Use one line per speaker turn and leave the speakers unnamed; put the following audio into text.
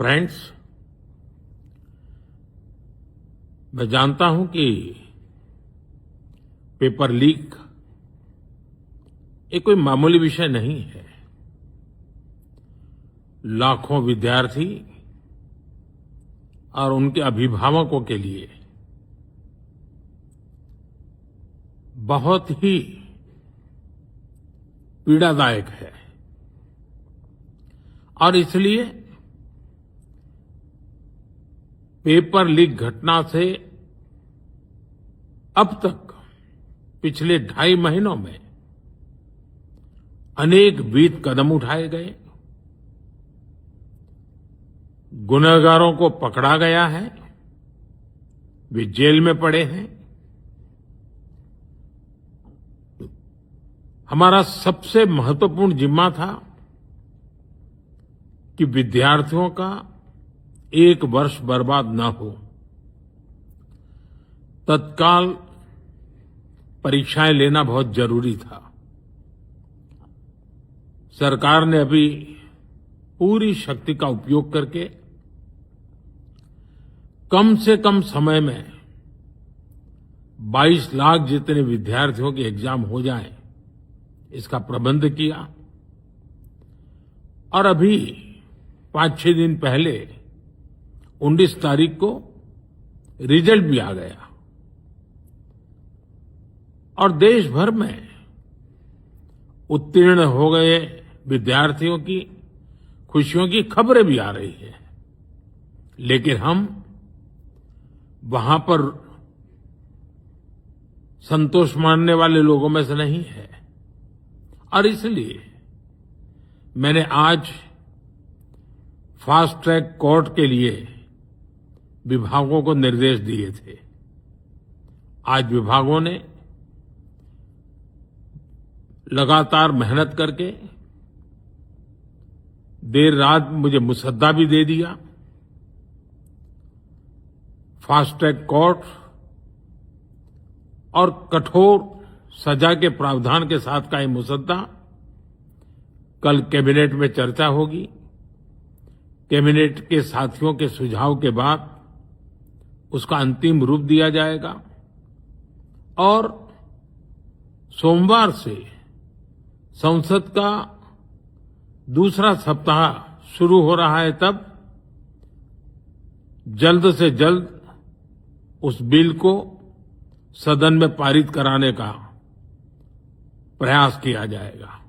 Friends, मैं जानता हूं कि पेपर लीक ये कोई मामूली विषय नहीं है। लाखों विद्यार्थी और उनके अभिभावकों के लिए बहुत ही पीड़ादायक है और इसलिए पेपर लीक घटना से अब तक पिछले 2.5 महीनों में अनेक विहित कदम उठाए गए, गुनहगारों को पकड़ा गया है, वे जेल में पड़े हैं। हमारा सबसे महत्वपूर्ण जिम्मा था कि विद्यार्थियों का 1 वर्ष बर्बाद न हो। तत्काल परीक्षाएं लेना बहुत जरूरी था। सरकार ने अभी पूरी शक्ति का उपयोग करके कम से कम समय में 22 लाख जितने विद्यार्थियों के एग्जाम हो जाएं, इसका प्रबंध किया। और अभी 5-6 दिन पहले 19 तारीख को रिजल्ट भी आ गया और देश भर में उत्तीर्ण हो गए विद्यार्थियों की खुशियों की खबरें भी आ रही हैं। लेकिन हम वहां पर संतोष मानने वाले लोगों में से नहीं है और इसलिए मैंने आज फास्ट ट्रैक कोर्ट के लिए विभागों को निर्देश दिए थे। आज विभागों ने लगातार मेहनत करके देर रात मुझे मुसद्दा भी दे दिया। फास्ट ट्रैक कोर्ट और कठोर सजा के प्रावधान के साथ का ये मुसद्दा कल कैबिनेट में चर्चा होगी। कैबिनेट के साथियों के सुझाव के बाद उसका अंतिम रूप दिया जाएगा और सोमवार से संसद का दूसरा सप्ताह शुरू हो रहा है। तब जल्द से जल्द उस बिल को सदन में पारित कराने का प्रयास किया जाएगा।